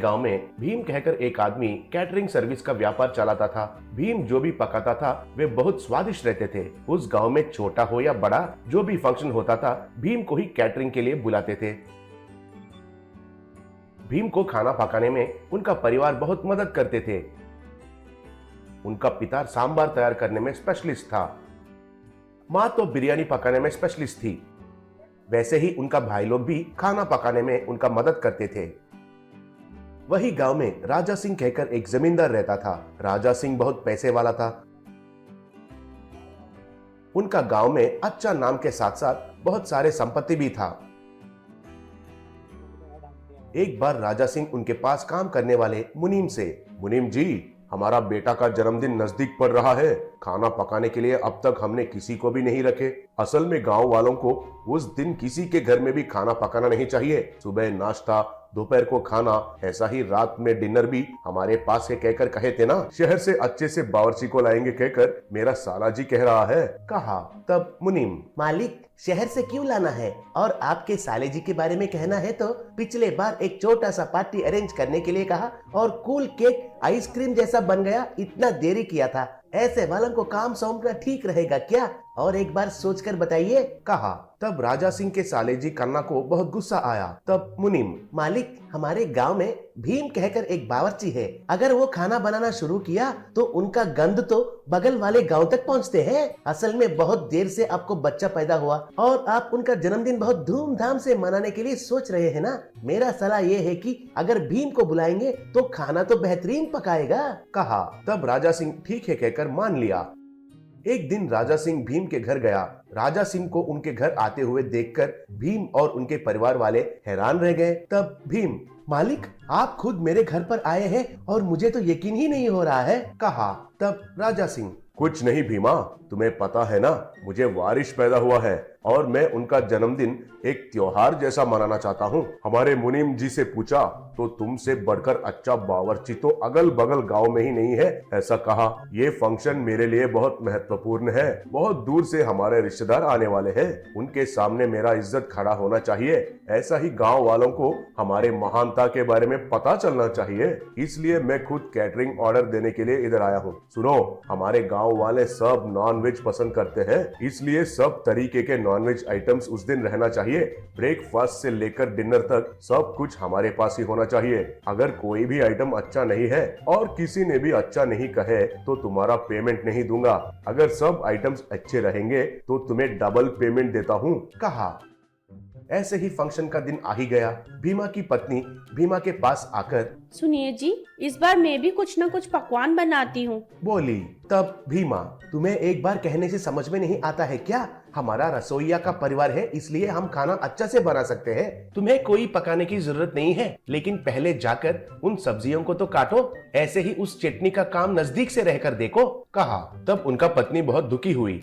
गांव में भीम कहकर एक आदमी कैटरिंग सर्विस का व्यापार चलाता था। भीम जो भी पकाता था वे बहुत स्वादिष्ट रहते थे। उस गांव में छोटा हो या बड़ा जो भी फंक्शन होता था भीम को ही कैटरिंग के लिए बुलाते थे। भीम को खाना पकाने में उनका परिवार बहुत मदद करते थे। उनका पिता सांबार तैयार करने में स्पेशलिस्ट था। माँ तो बिरयानी पकाने में स्पेशलिस्ट थी। वैसे ही उनका भाई लोग भी खाना पकाने में उनका मदद करते थे। वही गांव में राजा सिंह कहकर एक जमींदार रहता था। राजा सिंह बहुत पैसे वाला था। उनका गांव में अच्छा नाम के साथ साथ बहुत सारे संपत्ति भी था। एक बार राजा सिंह उनके पास काम करने वाले मुनीम से, मुनीम जी, हमारा बेटा का जन्मदिन नजदीक पड़ रहा है। खाना पकाने के लिए अब तक हमने किसी को भी नहीं रखे। असल में गांव वालों को उस दिन किसी के घर में भी खाना पकाना नहीं चाहिए। सुबह नाश्ता, दोपहर को खाना, ऐसा ही रात में डिनर भी हमारे पास है कहकर कहे थे ना। शहर से अच्छे से बावर्ची को लाएंगे कहकर मेरा साला जी कह रहा है, कहा। तब मुनीम, मालिक, शहर से क्यों लाना है? और आपके साले जी के बारे में कहना है तो पिछले बार एक छोटा सा पार्टी अरेंज करने के लिए कहा और कूल केक आइसक्रीम जैसा बन गया। इतना देरी किया था। ऐसे वालों को काम सौंपना ठीक रहेगा क्या? और एक बार सोचकर बताइए, कहा। तब राजा सिंह के साले जी कन्ना को बहुत गुस्सा आया। तब मुनीम, मालिक, हमारे गांव में भीम कहकर एक बावर्ची है। अगर वो खाना बनाना शुरू किया तो उनका गंध तो बगल वाले गांव तक पहुंचते हैं। असल में बहुत देर से आपको बच्चा पैदा हुआ और आप उनका जन्मदिन बहुत धूमधाम से मनाने के लिए सोच रहे हैं ना। मेरा सलाह ये है कि अगर भीम को बुलाएंगे तो खाना तो बेहतरीन पकाएगा, कहा। तब राजा सिंह ठीक है कहकर मान लिया। एक दिन राजा सिंह भीम के घर गया। राजा सिंह को उनके घर आते हुए देखकर भीम और उनके परिवार वाले हैरान रह गए। तब भीम, मालिक, आप खुद मेरे घर पर आए हैं और मुझे तो यकीन ही नहीं हो रहा है, कहा। तब राजा सिंह, कुछ नहीं भीमा, तुम्हें पता है ना, मुझे वारिस पैदा हुआ है और मैं उनका जन्मदिन एक त्योहार जैसा मनाना चाहता हूँ। हमारे मुनीम जी से पूछा तो तुमसे बढ़कर अच्छा बावर्ची तो अगल बगल गांव में ही नहीं है, ऐसा कहा। ये फंक्शन मेरे लिए बहुत महत्वपूर्ण है। बहुत दूर से हमारे रिश्तेदार आने वाले हैं। उनके सामने मेरा इज्जत खड़ा होना चाहिए। ऐसा ही गाँव वालों को हमारे महानता के बारे में पता चलना चाहिए। इसलिए मैं खुद कैटरिंग ऑर्डर देने के लिए इधर आया हूँ। सुनो, हमारे गाँव वाले सब नॉनवेज पसंद करते हैं, इसलिए सब तरीके के नॉनवेज आइटम्स उस दिन रहना चाहिए। ब्रेकफास्ट से लेकर डिनर तक सब कुछ हमारे पास ही होना चाहिए। अगर कोई भी आइटम अच्छा नहीं है और किसी ने भी अच्छा नहीं कहे तो तुम्हारा पेमेंट नहीं दूंगा। अगर सब आइटम्स अच्छे रहेंगे तो तुम्हें डबल पेमेंट देता हूँ, कहा। ऐसे ही फंक्शन का दिन आ ही गया। भीमा की पत्नी भीमा के पास आकर, सुनिए जी, इस बार मैं भी कुछ न कुछ पकवान बनाती हूँ, बोली। तब भीमा, तुम्हें एक बार कहने से समझ में नहीं आता है क्या? हमारा रसोइया का परिवार है, इसलिए हम खाना अच्छा से बना सकते हैं। तुम्हें कोई पकाने की जरूरत नहीं है, लेकिन पहले जाकर उन सब्जियों को तो काटो। ऐसे ही उस चटनी का काम नजदीक से रहकर देखो, कहा। तब उनका पत्नी बहुत दुखी हुई।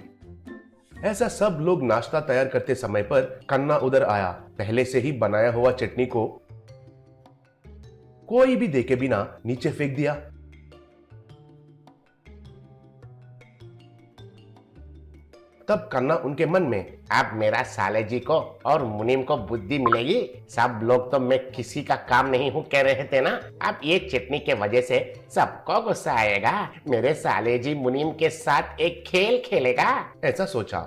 ऐसा सब लोग नाश्ता तैयार करते समय पर कन्ना उधर आया। पहले से ही बनाया हुआ चटनी को कोई भी देखे बिना नीचे फेंक दिया। तब कन्ना उनके मन में, अब मेरा साले जी को और मुनीम को बुद्धि मिलेगी। सब लोग तो मैं किसी का काम नहीं हूँ कह रहे थे ना। अब ये चटनी के वजह से सबको गुस्सा आएगा। मेरे साले जी मुनीम के साथ एक खेल खेलेगा, ऐसा सोचा।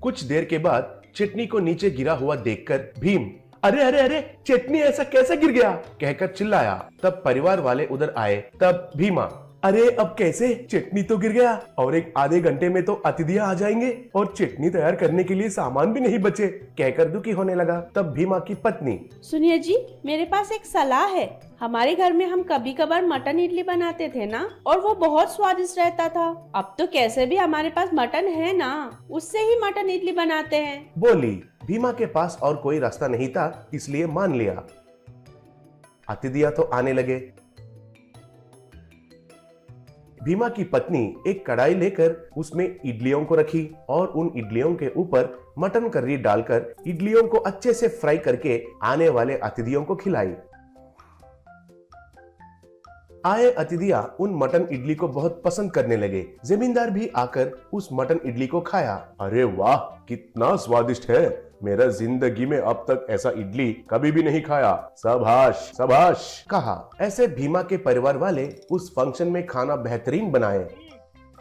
कुछ देर के बाद चटनी को नीचे गिरा हुआ देखकर भीम, अरे अरे अरे, चटनी ऐसा कैसे गिर गया, कहकर चिल्लाया। तब परिवार वाले उधर आए। तब भीमा, अरे अब कैसे? चटनी तो गिर गया और एक आधे घंटे में तो अतिथियां आ जाएंगे और चटनी तैयार करने के लिए सामान भी नहीं बचे, कहकर दुखी होने लगा। तब भीमा की पत्नी, सुनिए जी, मेरे पास एक सलाह है। हमारे घर में हम कभी कभार मटन इडली बनाते थे ना, और वो बहुत स्वादिष्ट रहता था। अब तो कैसे भी हमारे पास मटन है ना, उससे ही मटन इडली बनाते हैं, बोली। भीमा के पास और कोई रास्ता नहीं था, इसलिए मान लिया। अतिथियां तो आने लगे। भीमा की पत्नी एक कढ़ाई लेकर उसमें इडलियों को रखी और उन इडलियों के ऊपर मटन करी डालकर इडलियों को अच्छे से फ्राई करके आने वाले अतिथियों को खिलाई। आए अतिथियां उन मटन इडली को बहुत पसंद करने लगे। जमींदार भी आकर उस मटन इडली को खाया। अरे वाह, कितना स्वादिष्ट है। मेरा जिंदगी में अब तक ऐसा इडली कभी भी नहीं खाया। शाबाश शाबाश कहा। ऐसे भीमा के परिवार वाले उस फंक्शन में खाना बेहतरीन बनाए।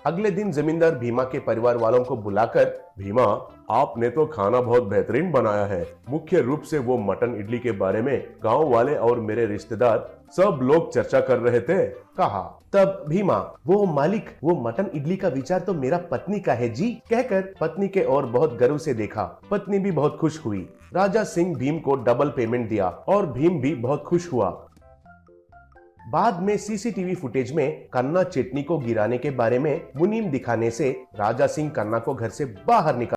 अगले दिन जमींदार भीमा के परिवार वालों को बुलाकर, भीमा, आपने तो खाना बहुत बेहतरीन बनाया है। मुख्य रूप से वो मटन इडली के बारे में गांव वाले और मेरे रिश्तेदार सब लोग चर्चा कर रहे थे। कहा। तब भीमा, वो मालिक, वो मटन इडली का विचार तो मेरा पत्नी का है जी, कहकर पत्नी के और बहुत गर्व से देखा। पत्नी भी बहुत खुश हुई। राजा सिंह भीम को डबल पेमेंट दिया और भीम भी बहुत खुश हुआ। बाद में सीसीटीवी फुटेज में कन्ना चटनी को गिराने के बारे में मुनीम दिखाने से राजा सिंह कन्ना को घर से बाहर निकाल